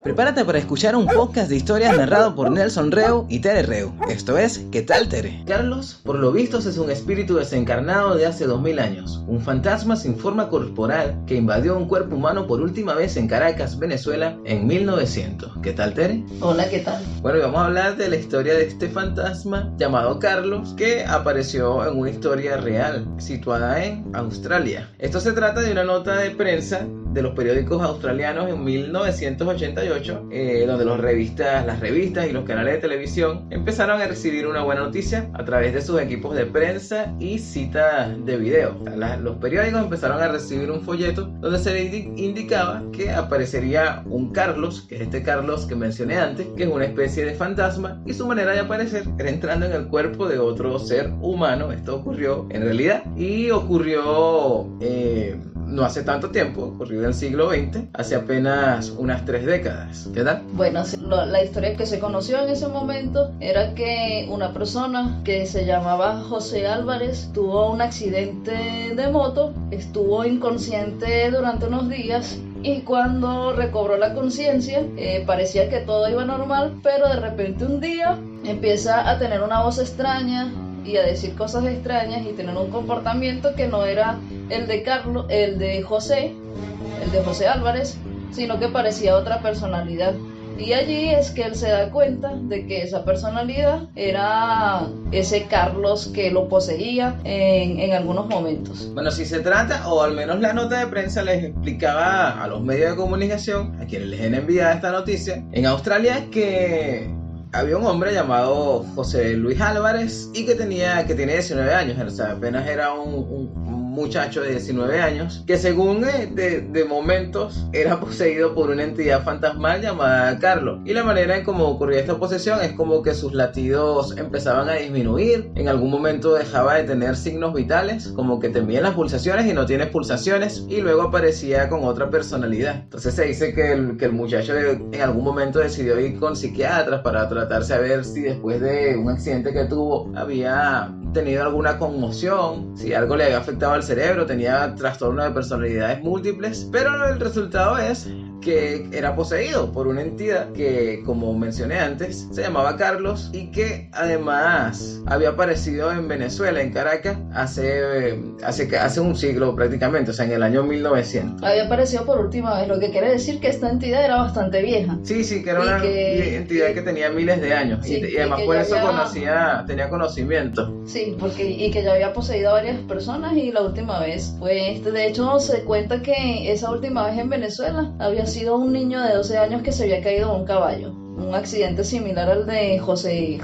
Prepárate para escuchar un podcast de historias narrado por Nelson Reu y Tere Reu. Esto es ¿Qué tal, Tere? Carlos, por lo visto, es un espíritu desencarnado de hace 2000 años. Un fantasma sin forma corporal que invadió un cuerpo humano por última vez en Caracas, Venezuela, en 1900. ¿Qué tal, Tere? Hola, ¿qué tal? Bueno, y vamos a hablar de la historia de este fantasma llamado Carlos, que apareció en una historia real, situada en Australia. Esto se trata de una nota de prensa de los periódicos australianos en 1988, donde las revistas y los canales de televisión empezaron a recibir una buena noticia a través de sus equipos de prensa y citas de video. Los periódicos empezaron a recibir un folleto donde se le indicaba que aparecería un Carlos, que es este Carlos que mencioné antes, que es una especie de fantasma, y su manera de aparecer era entrando en el cuerpo de otro ser humano. Esto ocurrió en realidad y ocurrió no hace tanto tiempo, ocurrió en el siglo XX, hace apenas unas 3 décadas. ¿Qué tal? Bueno, la historia que se conoció en ese momento era que una persona que se llamaba José Álvarez tuvo un accidente de moto, estuvo inconsciente durante unos días y cuando recobró la conciencia parecía que todo iba normal, pero de repente un día empieza a tener una voz extraña y a decir cosas extrañas y tener un comportamiento que no era el de José Álvarez, sino que parecía otra personalidad. Y allí es que él se da cuenta de que esa personalidad era ese Carlos que lo poseía en algunos momentos. Bueno, si se trata, o al menos la nota de prensa les explicaba a los medios de comunicación, a quienes les han enviado esta noticia, en Australia, que había un hombre llamado José Luis Álvarez y que tiene 19 años, o sea, apenas era un muchacho de 19 años que según de momentos era poseído por una entidad fantasmal llamada Carlos, y la manera en cómo ocurría esta posesión es como que sus latidos empezaban a disminuir, en algún momento dejaba de tener signos vitales, como que te envían las pulsaciones y no tienes pulsaciones, y luego aparecía con otra personalidad. Entonces se dice que el muchacho en algún momento decidió ir con psiquiatras para tratarse a ver si después de un accidente que tuvo había tenido alguna conmoción, si algo le había afectado al cerebro, tenía trastorno de personalidades múltiples, pero el resultado es que era poseído por una entidad que, como mencioné antes, se llamaba Carlos y que además había aparecido en Venezuela, en Caracas, hace un siglo prácticamente, o sea, en el año 1900. Había aparecido por última vez, lo que quiere decir que esta entidad era bastante vieja. Sí, que era una entidad que tenía miles de años, sí, y además por eso tenía conocimiento. Sí, y que ya había poseído a varias personas, y la última vez fue de hecho se cuenta que esa última vez en Venezuela había sido un niño de 12 años que se había caído de un caballo. Un accidente similar al de José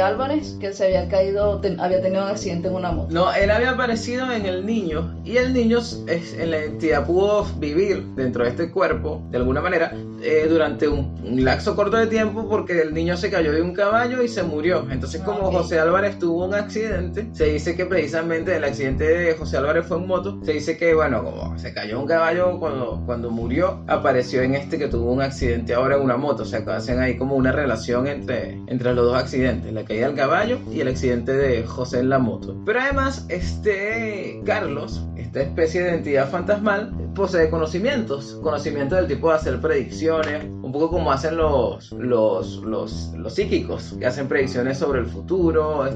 Álvarez, que se había caído, había tenido un accidente en una moto. No, él había aparecido en el niño, y el niño en la entidad pudo vivir dentro de este cuerpo de alguna manera durante un lapso corto de tiempo, porque el niño se cayó de un caballo y se murió. Entonces como José Álvarez tuvo un accidente, se dice que precisamente el accidente de José Álvarez fue en moto, se dice que bueno, como se cayó un caballo cuando murió, apareció en este que tuvo un accidente ahora en una moto. O sea, que hacen ahí como una relación entre los dos accidentes, la caída del caballo y el accidente de José en la moto. Pero además, Carlos, esta especie de entidad fantasmal, posee conocimientos del tipo de hacer predicciones, un poco como hacen los psíquicos, que hacen predicciones sobre el futuro,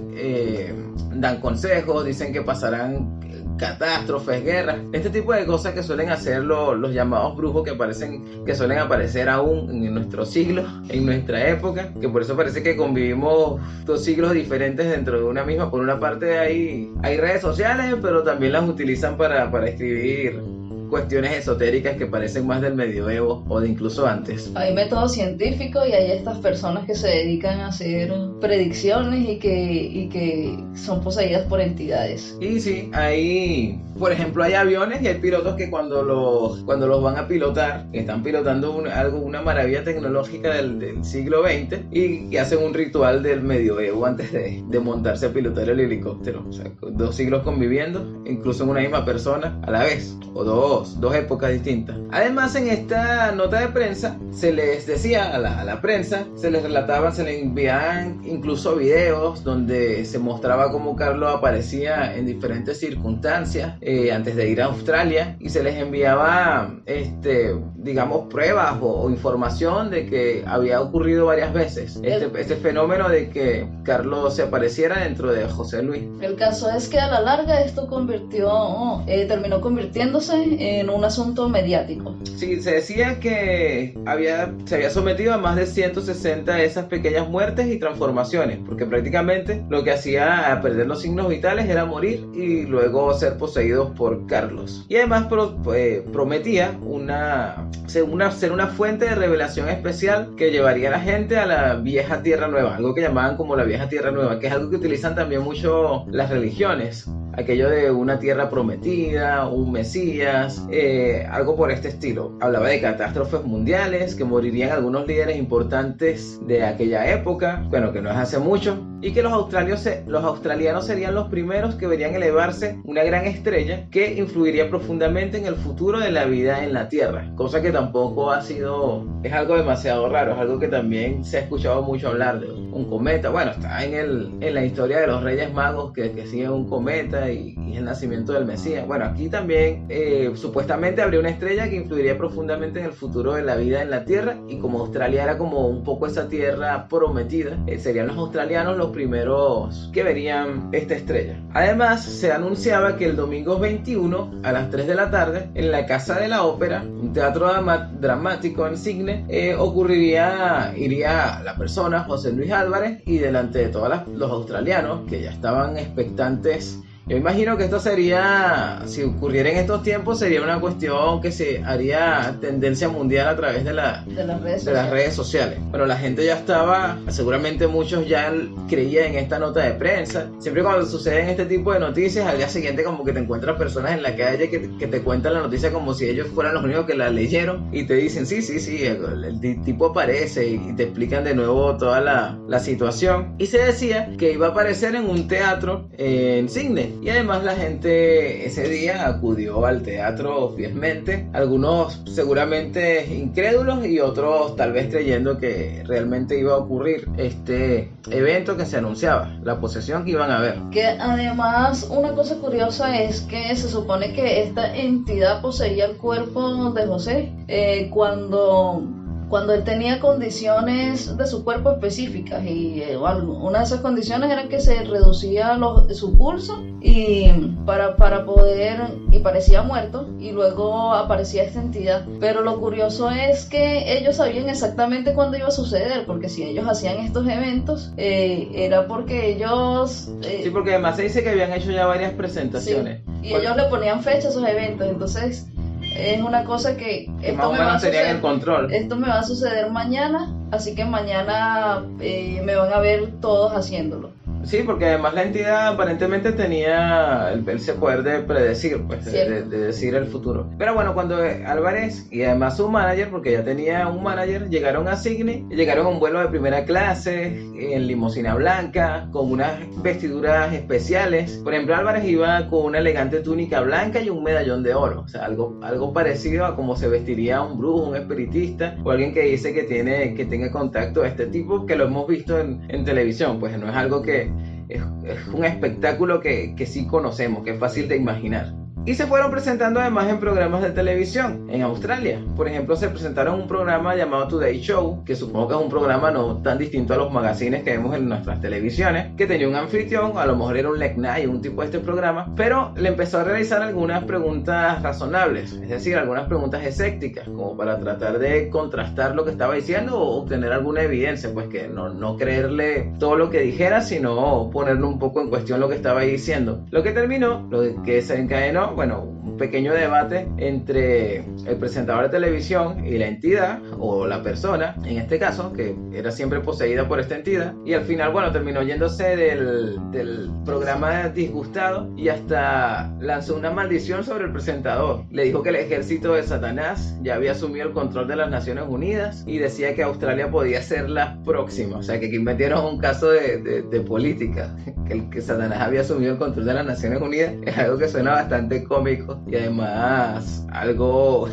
dan consejos, dicen que pasarán catástrofes, guerras, este tipo de cosas que suelen hacer los llamados brujos, que suelen aparecer aún en nuestro siglo, en nuestra época, que por eso parece que convivimos 2 siglos diferentes dentro de una misma. Por una parte hay redes sociales, pero también las utilizan para escribir cuestiones esotéricas que parecen más del medioevo o de incluso antes. Hay métodos científicos y hay estas personas que se dedican a hacer predicciones y que son poseídas por entidades. Y sí, por ejemplo, hay aviones y hay pilotos que cuando los van a pilotar, que están pilotando una maravilla tecnológica del siglo XX, y que hacen un ritual del medioevo antes de montarse a pilotar el helicóptero. O sea, 2 siglos conviviendo, incluso en una misma persona a la vez, o dos épocas distintas. Además, en esta nota de prensa se les decía a la prensa, se les relataban, se les enviaban incluso videos donde se mostraba cómo Carlos aparecía en diferentes circunstancias antes de ir a Australia, y se les enviaba digamos pruebas o información de que había ocurrido varias veces este fenómeno de que Carlos se apareciera dentro de José Luis. El caso es que a la larga esto terminó convirtiéndose en un asunto mediático. Sí, se decía que se había sometido a más de 160 de esas pequeñas muertes y transformaciones, porque prácticamente lo que hacía a perder los signos vitales era morir y luego ser poseídos por Carlos. Y además prometía ser una fuente de revelación especial que llevaría a la gente a la vieja tierra nueva, algo que llamaban como la vieja tierra nueva, que es algo que utilizan también mucho las religiones, aquello de una tierra prometida, un mesías, algo por este estilo. Hablaba de catástrofes mundiales, que morirían algunos líderes importantes de aquella época, bueno, que no es hace mucho, y que los australianos serían los primeros que verían elevarse una gran estrella que influiría profundamente en el futuro de la vida en la Tierra, cosa que tampoco es algo demasiado raro, es algo que también se ha escuchado mucho hablar de un cometa. Bueno, está en la historia de los Reyes Magos que siguen un cometa y el nacimiento del Mesías. Bueno, aquí también supuestamente habría una estrella que influiría profundamente en el futuro de la vida en la Tierra, y como Australia era como un poco esa tierra prometida, serían los australianos los primeros que verían esta estrella. Además, se anunciaba que el domingo 21 a las 3 de la tarde en la Casa de la Ópera, un teatro dramático en Sydney, iría la persona José Luis Álvarez, y delante de todos los australianos que ya estaban expectantes. Yo imagino que esto sería, si ocurriera en estos tiempos, sería una cuestión que se haría tendencia mundial a través de las redes sociales. Bueno, la gente ya estaba, seguramente muchos ya creían en esta nota de prensa. Siempre cuando suceden este tipo de noticias, al día siguiente como que te encuentras personas en la calle que te cuentan la noticia como si ellos fueran los únicos que la leyeron, y te dicen, sí, el tipo aparece, y te explican de nuevo toda la situación. Y se decía que iba a aparecer en un teatro en Sydney. Y además la gente ese día acudió al teatro fielmente, algunos seguramente incrédulos y otros tal vez creyendo que realmente iba a ocurrir este evento que se anunciaba, la posesión que iban a ver. Que además una cosa curiosa es que se supone que esta entidad poseía el cuerpo de José cuando él tenía condiciones de su cuerpo específicas, y una de esas condiciones era que se reducía su pulso y parecía muerto, y luego aparecía esta entidad. Pero lo curioso es que ellos sabían exactamente cuándo iba a suceder, porque si ellos hacían estos eventos era porque ellos sí, porque además se dice que habían hecho ya varias presentaciones, sí, y ellos le ponían fecha a esos eventos. Entonces es una cosa que más o menos tenían el control. Esto me va a suceder mañana, así que mañana me van a ver todos haciéndolo. Sí, porque además la entidad aparentemente tenía ese poder de predecir, pues, de decir el futuro. Pero bueno, cuando Álvarez y además su manager, porque ya tenía un manager, llegaron a Sydney, llegaron a un vuelo de primera clase, en limusina blanca, con unas vestiduras especiales. Por ejemplo, Álvarez iba con una elegante túnica blanca y un medallón de oro, o sea, algo parecido a como se vestiría un brujo, un espiritista, o alguien que dice que tenga contacto a este tipo, que lo hemos visto en televisión. Pues no es algo que es un espectáculo que sí conocemos, que es fácil de imaginar. Y se fueron presentando además en programas de televisión en Australia. Por ejemplo, se presentaron en un programa llamado Today Show, que supongo que es un programa no tan distinto a los magazines que vemos en nuestras televisiones, que tenía un anfitrión, a lo mejor era un late night, un tipo de este programa, pero le empezó a realizar algunas preguntas razonables, es decir, algunas preguntas escépticas, como para tratar de contrastar lo que estaba diciendo o obtener alguna evidencia, pues que no creerle todo lo que dijera, sino ponerlo un poco en cuestión lo que estaba diciendo. Lo que desencadenó, bueno, un pequeño debate entre el presentador de televisión y la entidad, o la persona, en este caso, que era siempre poseída por esta entidad, y al final, bueno, terminó yéndose del programa disgustado y hasta lanzó una maldición sobre el presentador. Le dijo que el ejército de Satanás ya había asumido el control de las Naciones Unidas y decía que Australia podía ser la próxima. O sea, que aquí metieron un caso de política, que Satanás había asumido el control de las Naciones Unidas. Es algo que suena bastante bastante cómico y además algo...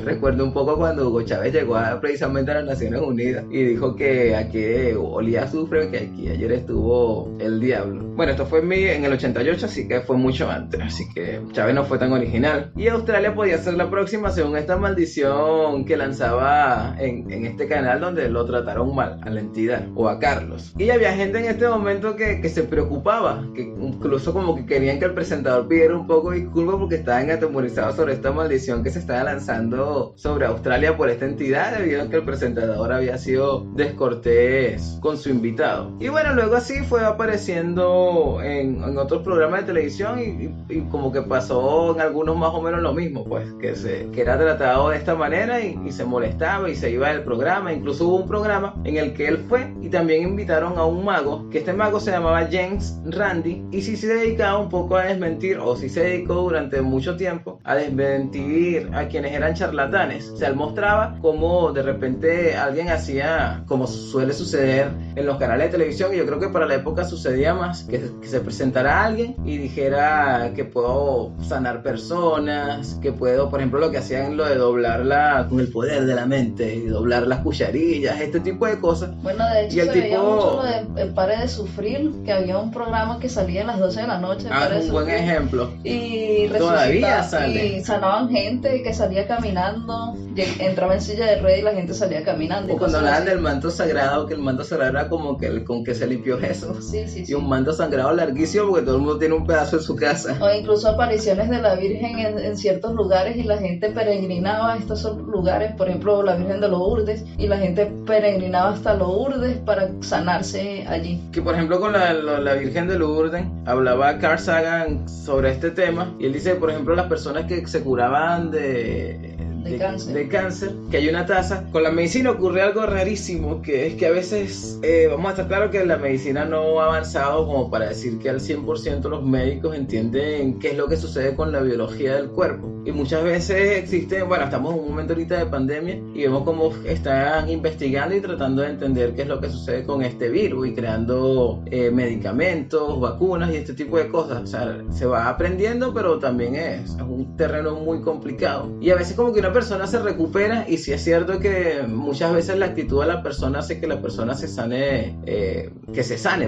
Recuerdo un poco cuando Hugo Chávez llegó precisamente a las Naciones Unidas y dijo que aquí olía a azufre, que aquí ayer estuvo el diablo. Bueno, esto fue en el 88, así que fue mucho antes, así que Chávez no fue tan original. Y Australia podía ser la próxima según esta maldición que lanzaba en este canal donde lo trataron mal a la entidad o a Carlos. Y había gente en este momento que se preocupaba, que incluso como que querían que el presentador pidiera un poco de disculpas porque estaban atemorizados sobre esta maldición que se estaba lanzando sobre Australia por esta entidad debido a que el presentador había sido descortés con su invitado. Y bueno, luego así fue apareciendo en otros programas de televisión y como que pasó en algunos más o menos lo mismo, pues que era tratado de esta manera y se molestaba y se iba del programa. Incluso hubo un programa en el que él fue y también invitaron a un mago, que este mago se llamaba James Randi y sí se dedicaba un poco a desmentir, o sí se dedicó durante mucho tiempo a desmentir a quienes eran charlatanes. O sea, él mostraba cómo de repente alguien hacía, como suele suceder en los canales de televisión, y yo creo que para la época sucedía más, que se presentara alguien y dijera que puedo sanar personas, que puedo, por ejemplo, lo que hacían lo de doblarla con el poder de la mente y doblar las cucharillas, este tipo de cosas. Bueno, de hecho se veía mucho lo de El Pare de Sufrir, que había un programa que salía a las 12 de la noche. Un buen ejemplo. Y todavía sale. Y sanaban gente que salía caminando, entraba en silla de ruedas y la gente salía caminando. O cuando hablaban del manto sagrado, que el manto sagrado era como que con que se limpió Jesús. Sí. Y un manto sagrado larguísimo porque todo el mundo tiene un pedazo en su casa. O incluso apariciones de la Virgen en ciertos lugares y la gente peregrinaba a estos lugares, por ejemplo la Virgen de Lourdes, y la gente peregrinaba hasta Lourdes para sanarse allí. Que por ejemplo con la Virgen de Lourdes hablaba Carl Sagan sobre este tema y él dice, por ejemplo, las personas que se curaban de cáncer, que hay una tasa. Con la medicina ocurre algo rarísimo, que es que a veces vamos a estar claro que la medicina no ha avanzado como para decir que al 100% los médicos entienden qué es lo que sucede con la biología del cuerpo, y muchas veces existe, bueno, estamos en un momento ahorita de pandemia y vemos cómo están investigando y tratando de entender qué es lo que sucede con este virus y creando medicamentos, vacunas y este tipo de cosas. O sea, se va aprendiendo, pero también es un terreno muy complicado y a veces como que una persona se recupera, y sí es cierto que muchas veces la actitud de la persona hace que la persona se sane,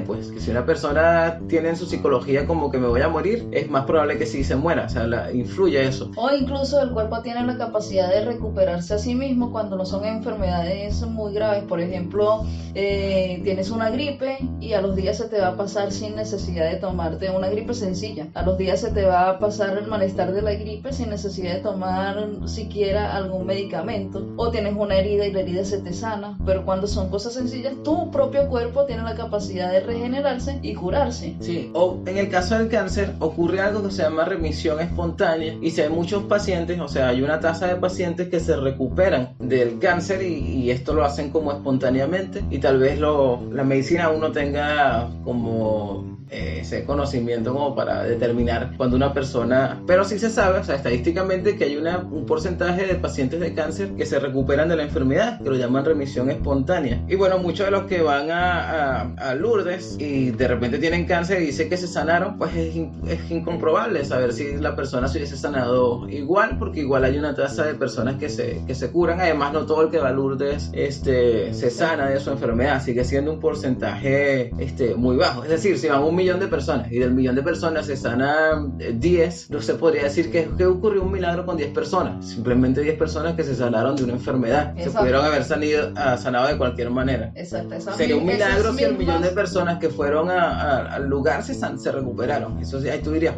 pues, que si una persona tiene en su psicología como que me voy a morir, es más probable que sí se muera, o sea, influye eso. O incluso el cuerpo tiene la capacidad de recuperarse a sí mismo cuando no son enfermedades muy graves. Por ejemplo, tienes una gripe y a los días se te va a pasar sin necesidad de tomarte una gripe sencilla, a los días se te va a pasar el malestar de la gripe sin necesidad de tomar siquiera algún medicamento, o tienes una herida y la herida se te sana. Pero cuando son cosas sencillas, tu propio cuerpo tiene la capacidad de regenerarse y curarse. Sí, o en el caso del cáncer ocurre algo que se llama remisión espontánea, y si hay muchos pacientes, o sea, hay una tasa de pacientes que se recuperan del cáncer y esto lo hacen como espontáneamente, y tal vez la medicina aún no tenga como ese conocimiento como para determinar cuando una persona, pero sí se sabe, o sea, estadísticamente, que hay un porcentaje de pacientes de cáncer que se recuperan de la enfermedad, que lo llaman remisión espontánea. Y bueno, muchos de los que van a Lourdes y de repente tienen cáncer y dicen que se sanaron, pues es incomprobable saber si la persona se hubiese sanado igual, porque igual hay una tasa de personas que se curan. Además, no todo el que va a Lourdes se sana de su enfermedad, sigue siendo un porcentaje muy bajo. Es decir, si van 1 millón de personas y del millón de personas se sanan 10, no se podría decir que ocurrió un milagro con 10 personas, simplemente 10 personas que se sanaron de una enfermedad. Exacto. Se pudieron haber sanado de cualquier manera. Exacto. Sería un milagro si el millón de personas que fueron al lugar se recuperaron. Eso sí, ahí tú dirías,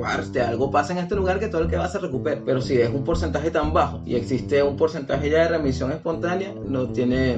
algo pasa en este lugar que todo el que va se recupera, pero si es un porcentaje tan bajo y existe un porcentaje ya de remisión espontánea,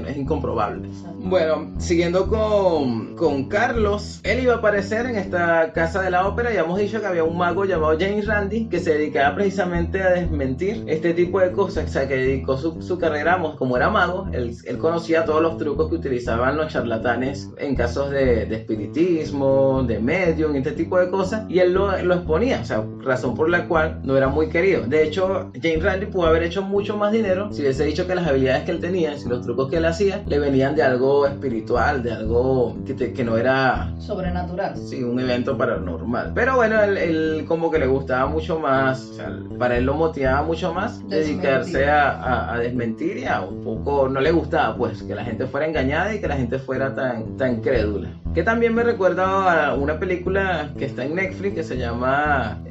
es incomprobable. Exacto. Bueno, siguiendo con Carlos, él iba a aparecer en esta casa de la ópera. Ya hemos dicho que había un mago llamado James Randi que se dedicaba precisamente a desmentir este tipo de cosas, o sea, que dedicó su carrera, como era mago, él conocía todos los trucos que utilizaban los charlatanes en casos de espiritismo, de medium, este tipo de cosas, y él lo exponía, o sea, razón por la cual no era muy querido. De hecho, James Randi pudo haber hecho mucho más dinero si hubiese dicho que las habilidades que él tenía, si los trucos que él hacía, le venían de algo espiritual, de algo que no era sobrenatural. Sí, un evento paranormal. Pero bueno, él como que le gustaba mucho más, o sea, para él lo motivaba mucho más dedicarse a desmentir, y a un poco no le gustaba pues que la gente fuera engañada y que la gente fuera tan crédula. Que también me recuerda a una película que está en Netflix que se llama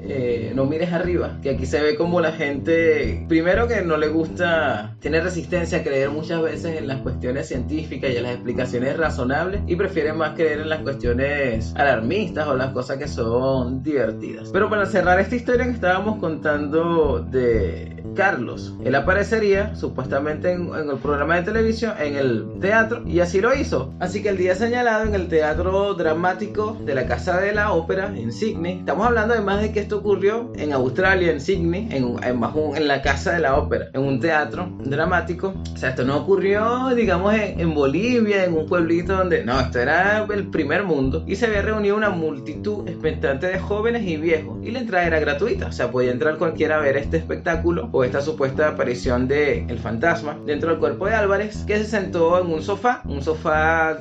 No mires arriba, que aquí se ve como la gente, primero que no le gusta, tiene resistencia a creer muchas veces en las cuestiones científicas y en las explicaciones razonables, y prefiere más creer en las cuestiones alarmistas o las cosas que son divertidas. Pero para cerrar esta historia que estábamos contando de Carlos, él aparecería supuestamente en el programa de televisión, en el teatro, y así lo hizo. Así que el día señalado en el Teatro Dramático de la Casa de la Ópera en Sydney, estamos hablando además de que esto ocurrió en Australia, en Sydney, en la Casa de la Ópera, en un teatro dramático. O sea, esto no ocurrió, digamos, en Bolivia, en un pueblito donde... No, esto era el primer mundo, y se había reunido una multitud expectante de jóvenes y viejos, y la entrada era gratuita. O sea, podía entrar cualquiera a ver este espectáculo o esta supuesta aparición de el fantasma dentro del cuerpo de Álvarez, que se sentó en un sofá.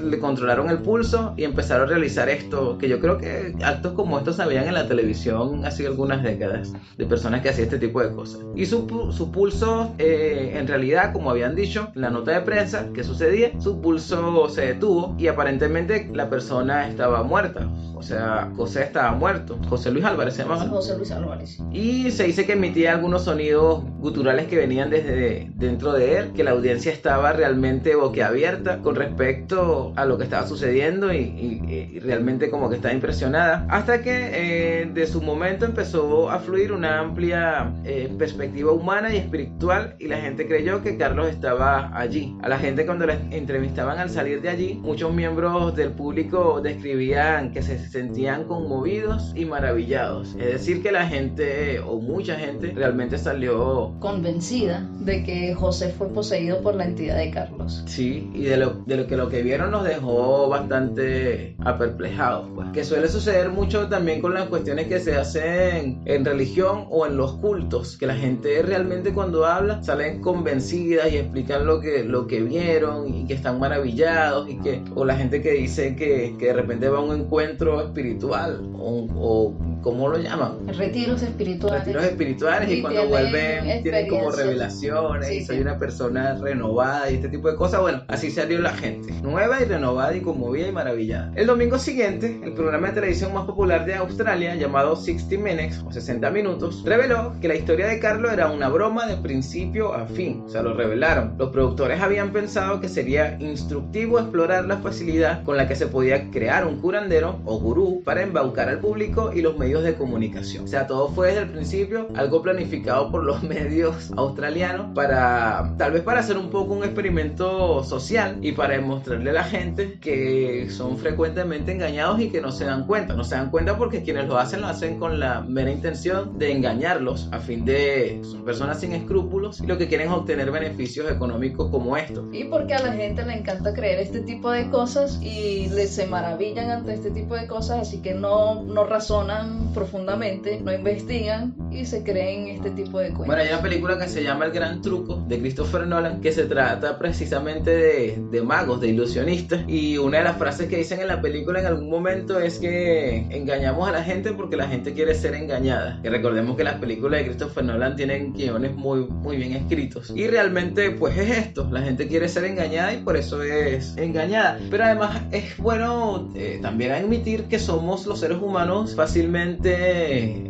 Le controlaron el pulso y empezaron a realizar esto, que yo creo que actos como estos se veían en la televisión hace algunas décadas, de personas que hacían este tipo de cosas. Y su pulso, en realidad, como habían dicho en la nota de prensa que sucedía, su pulso se detuvo y aparentemente la persona estaba muerta. O sea, José estaba muerto. José Luis Álvarez se llamaba. José Luis Álvarez. Y se dice que emitía algunos sonidos guturales que venían desde dentro de él, que la audiencia estaba realmente boquiabierta con respecto a lo que estaba sucediendo, y realmente como que estaba impresionada, hasta que de su momento empezó a fluir una amplia perspectiva humana y espiritual, y la gente creyó que Carlos estaba allí. A la gente, cuando la entrevistaban al salir de allí, muchos miembros del público describían que se sentían conmovidos y maravillados. Es decir, que la gente, o mucha gente, realmente salió convencida de que José fue poseído por la entidad de Carlos. Sí, y de lo que vieron nos dejó bastante aperplejados, pues. Que suele suceder mucho también con las cuestiones que se hacen en religión o en los cultos, que la gente realmente cuando habla salen convencidas y explican lo que vieron, y que están maravillados, o la gente que dice que de repente va a un encuentro espiritual o ¿cómo lo llaman? Retiros espirituales. Y cuando vuelven tienen como revelaciones, sí, y soy una persona renovada y este tipo de cosas. Bueno, así salió la gente, nueva y renovada y conmovida y maravillada. El domingo siguiente, el programa de televisión más popular de Australia, llamado 60 Minutes o 60 minutos, reveló que la historia de Carlos era una broma de principio a fin. O sea, lo revelaron. Los productores habían pensado que sería instructivo explorar la facilidad con la que se podía crear un curandero o gurú para embaucar al público y los medios de comunicación. O sea, todo fue desde el principio algo planificado por los medios australianos tal vez para hacer un poco un experimento social y para demostrarle a la gente que son frecuentemente engañados y que no se dan cuenta. No se dan cuenta porque quienes lo hacen con la mera intención de engañarlos, a fin de... son personas sin escrúpulos y lo que quieren es obtener beneficios económicos como estos. Y porque a la gente le encanta creer este tipo de cosas y se maravillan ante este tipo de cosas, así que no razonan profundamente, no investigan y se creen este tipo de cuentos. Bueno, hay una película que se llama El Gran Truco, de Christopher Nolan, que se trata precisamente de magos, de ilusionistas, y una de las frases que dicen en la película en algún momento es que engañamos a la gente porque la gente quiere ser engañada. Y recordemos que las películas de Christopher Nolan tienen guiones muy, muy bien escritos, y realmente pues es esto, la gente quiere ser engañada y por eso es engañada. Pero además es bueno también admitir que somos los seres humanos fácilmente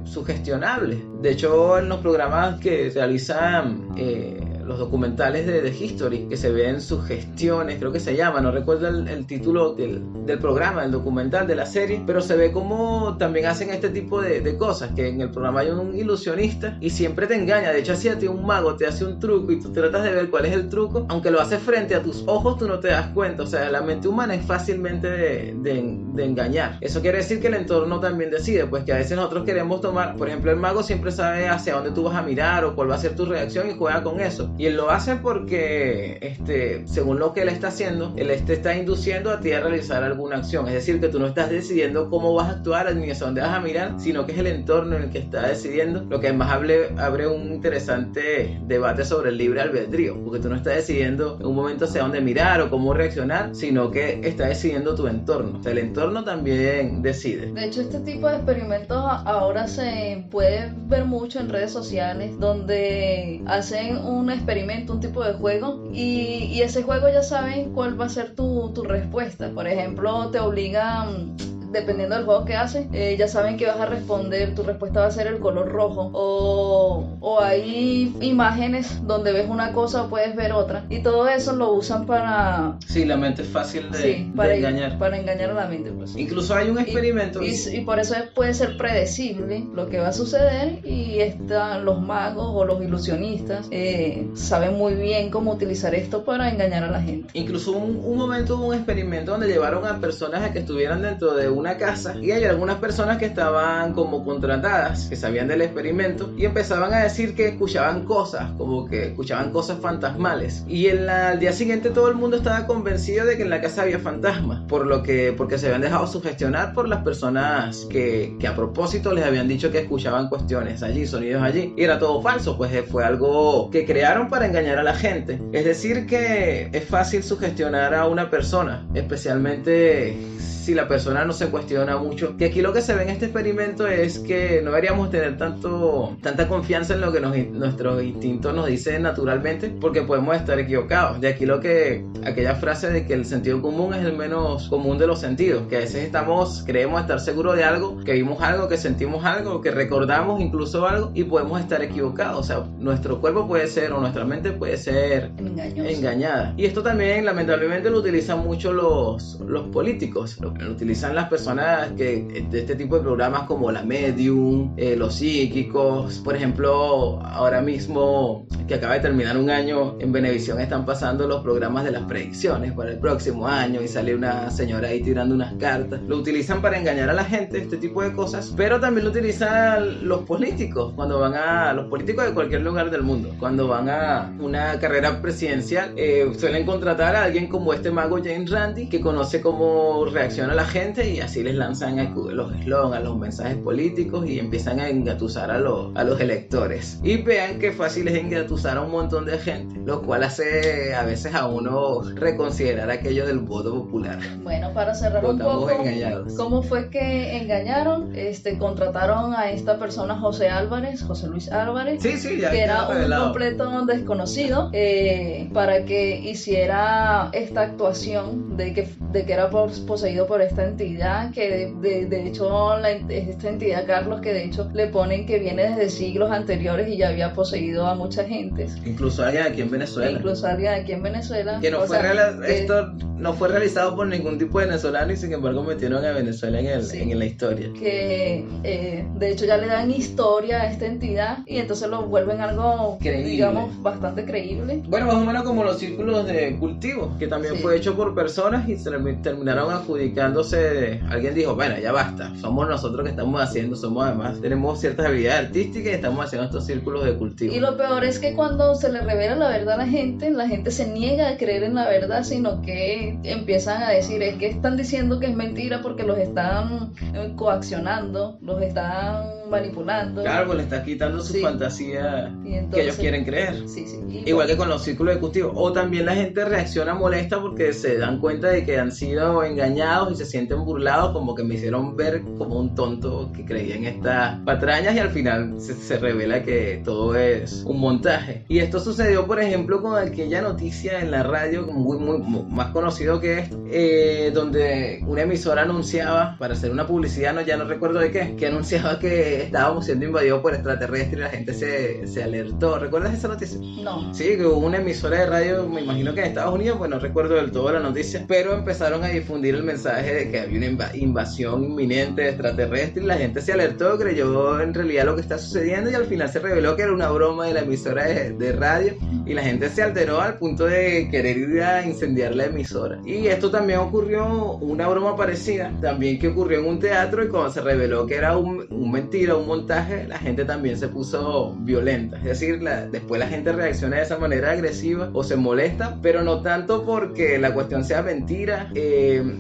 sugestionables. De hecho, en los programas que realizan los documentales de History, que se ven sugestiones, creo que se llama, no recuerdo el título del programa, del documental, de la serie, pero se ve como también hacen este tipo de cosas, que en el programa hay un ilusionista y siempre te engaña. De hecho, si a ti un mago te hace un truco y tú tratas de ver cuál es el truco, aunque lo hace frente a tus ojos, tú no te das cuenta. O sea, la mente humana es fácilmente de engañar. Eso quiere decir que el entorno también decide, pues que a veces nosotros queremos tomar, por ejemplo, el mago siempre sabe hacia dónde tú vas a mirar o cuál va a ser tu reacción y juega con eso. Y él lo hace porque, según lo que él está haciendo, él te está induciendo a ti a realizar alguna acción. Es decir, que tú no estás decidiendo cómo vas a actuar ni hacia dónde vas a mirar, sino que es el entorno en el que está decidiendo. Lo que además abre un interesante debate sobre el libre albedrío, porque tú no estás decidiendo en un momento hacia dónde mirar o cómo reaccionar, sino que está decidiendo tu entorno. O sea, el entorno también decide. De hecho, este tipo de experimentos ahora se puede ver mucho en redes sociales, donde hacen un experimento, un tipo de juego, y ese juego ya saben cuál va a ser tu respuesta. Por ejemplo, te obligan, dependiendo del juego que haces, ya saben que vas a responder, tu respuesta va a ser el color rojo, o hay imágenes donde ves una cosa o puedes ver otra, y todo eso lo usan para... Sí, la mente es fácil de engañar. Para engañar a la mente, pues. Incluso hay un experimento... Y por eso puede ser predecible lo que va a suceder, y los magos o los ilusionistas saben muy bien cómo utilizar esto para engañar a la gente. Incluso un momento hubo un experimento donde llevaron a personas a que estuvieran dentro de una casa, y hay algunas personas que estaban como contratadas, que sabían del experimento, y empezaban a decir que escuchaban cosas, como que escuchaban cosas fantasmales, y al día siguiente todo el mundo estaba convencido de que en la casa había fantasmas, porque se habían dejado sugestionar por las personas que a propósito les habían dicho que escuchaban cuestiones allí, sonidos allí, y era todo falso, pues fue algo que crearon para engañar a la gente. Es decir, que es fácil sugestionar a una persona, especialmente si la persona no se cuestiona mucho. Que aquí lo que se ve en este experimento es que no deberíamos tener tanta confianza en lo que nuestros instintos nos dicen naturalmente, porque podemos estar equivocados. De aquí aquella frase de que el sentido común es el menos común de los sentidos, que a veces creemos estar seguros de algo, que vimos algo, que sentimos algo, que recordamos incluso algo, y podemos estar equivocados. O sea, nuestro cuerpo puede ser, o nuestra mente puede ser engañada. Y esto también lamentablemente lo utilizan mucho los políticos, lo utilizan las personas de este tipo de programas como la Medium, los psíquicos. Por ejemplo, ahora mismo que acaba de terminar un año, en Venevisión están pasando los programas de las predicciones para el próximo año, y sale una señora ahí tirando unas cartas. Lo utilizan para engañar a la gente, este tipo de cosas, pero también lo utilizan los políticos, los políticos de cualquier lugar del mundo, cuando van a una carrera presidencial, suelen contratar a alguien como este mago James Randi, que conoce cómo reacciona a la gente, y así les lanzan los eslogans, los mensajes políticos, y empiezan a engatusar a los electores. Y vean qué fácil es engatusar a un montón de gente, lo cual hace a veces a uno reconsiderar aquello del voto popular. Bueno, para cerrar un poco, ¿cómo fue que engañaron? Contrataron a esta persona, José Luis Álvarez, que era un completo desconocido, para que hiciera esta actuación de que era poseído por esta entidad, que de hecho esta entidad, Carlos, que de hecho le ponen que viene desde siglos anteriores y ya había poseído a mucha gente. Incluso alguien aquí en Venezuela. Que esto no fue realizado por ningún tipo de venezolano, y sin embargo metieron a Venezuela en la historia. Que de hecho ya le dan historia a esta entidad, y entonces lo vuelven algo creíble, digamos, bastante creíble. Bueno, más o menos como los círculos de cultivo, que también fue hecho por personas y se terminaron adjudicándose. Alguien dijo, bueno, ya basta, somos nosotros que estamos haciendo, tenemos ciertas habilidades artísticas y estamos haciendo estos círculos de cultivo. Y lo peor es que cuando se le revela la verdad a la gente se niega a creer en la verdad, sino que empiezan a decir, es que están diciendo que es mentira porque los están coaccionando, los están manipulando. Claro, pues le está quitando su fantasía, entonces, que ellos quieren creer. Igual que con los círculos de cultivo. O también la gente reacciona molesta porque se dan cuenta de que han sido engañados y se sienten burlados, como que me hicieron ver como un tonto que creía en estas patrañas, y al final se revela que todo es un montaje. Y esto sucedió, por ejemplo, con aquella noticia en la radio muy más conocido que esto, donde una emisora anunciaba, para hacer una publicidad, ya no recuerdo de qué, que anunciaba que estábamos siendo invadidos por extraterrestres, y la gente se alertó. ¿Recuerdas esa noticia? No. Sí, que hubo una emisora de radio, me imagino que en Estados Unidos, pues no recuerdo del todo la noticia, pero empezaron a difundir el mensaje de que había una invasión inminente de extraterrestres, y la gente se alertó, creyó en realidad lo que está sucediendo, y al final se reveló que era una broma de la emisora de radio, y la gente se alteró al punto de querer ir a incendiar la emisora. Y esto también ocurrió, una broma parecida, también que ocurrió en un teatro, y cuando se reveló que era un mentira, mentira, un montaje, la gente también se puso violenta. Es decir, después la gente reacciona de esa manera agresiva o se molesta, pero no tanto porque la cuestión sea mentira.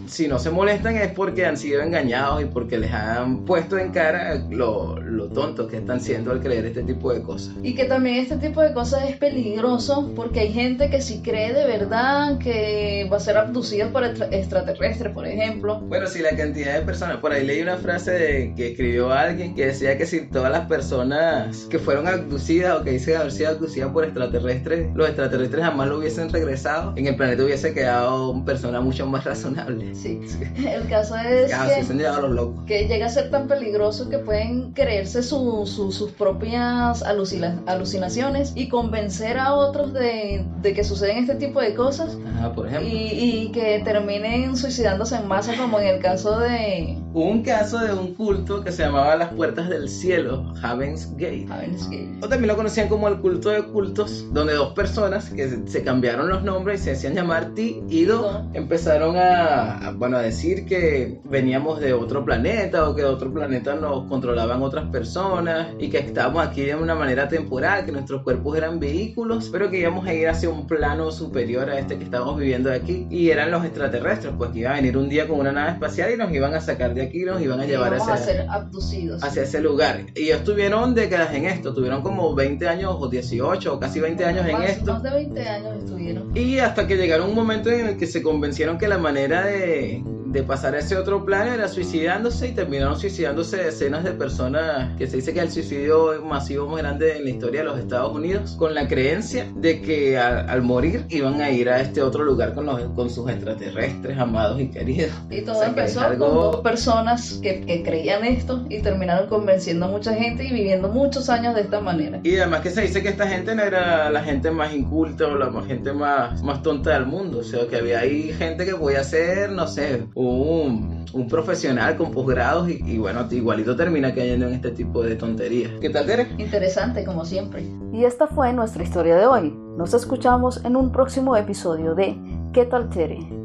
Si no se molestan es porque han sido engañados y porque les han puesto en cara lo tontos que están siendo al creer este tipo de cosas. Y que también este tipo de cosas es peligroso porque hay gente que si cree de verdad que va a ser abducida por extraterrestres, por ejemplo. Bueno, si la cantidad de personas, por ahí leí una frase que escribió alguien que decía que si todas las personas que fueron abducidas o que dicen haber sido abducidas por extraterrestres, los extraterrestres jamás lo hubiesen regresado, en el planeta hubiese quedado una persona mucho más razonable. Sí. El caso es que se han llevado los locos. Que llega a ser tan peligroso que pueden creerse sus propias alucinaciones y convencer a otros de que suceden este tipo de cosas. Por ejemplo. Y que terminen suicidándose en masa, como en el caso de... Un caso de un culto que se llamaba las puertas del cielo, Heaven's Gate. O también lo conocían como el culto de cultos, donde dos personas que se cambiaron los nombres y se hacían llamar Ti y Do, empezaron a decir que veníamos de otro planeta o que de otro planeta nos controlaban otras personas y que estábamos aquí de una manera temporal, que nuestros cuerpos eran vehículos, pero que íbamos a ir hacia un plano superior a este que estamos viviendo aquí, y eran los extraterrestres, pues que iban a venir un día con una nave espacial y nos iban a sacar de aquí, nos iban a llevar a ser abducidos hacia ese lugar. Y ellos tuvieron décadas en esto, tuvieron como 20 años o 18 o casi 20 años en esto. Más de 20 años estuvieron. Y hasta que llegaron un momento en el que se convencieron que la manera de pasar a ese otro plano era suicidándose, y terminaron suicidándose decenas de personas, que se dice que es el suicidio masivo más grande en la historia de los Estados Unidos, con la creencia de que al morir iban a ir a este otro lugar con sus extraterrestres amados y queridos. Y todo empezó con dos personas que creían esto y terminaron convenciendo a mucha gente y viviendo muchos años de esta manera. Y además que se dice que esta gente no era la gente más inculta o la gente más tonta del mundo, o sea que había ahí gente que podía ser, no sé, un profesional con posgrados y bueno, igualito termina cayendo en este tipo de tonterías. ¿Qué tal, Tere? Interesante, como siempre. Y esta fue nuestra historia de hoy. Nos escuchamos en un próximo episodio de ¿Qué tal, Tere?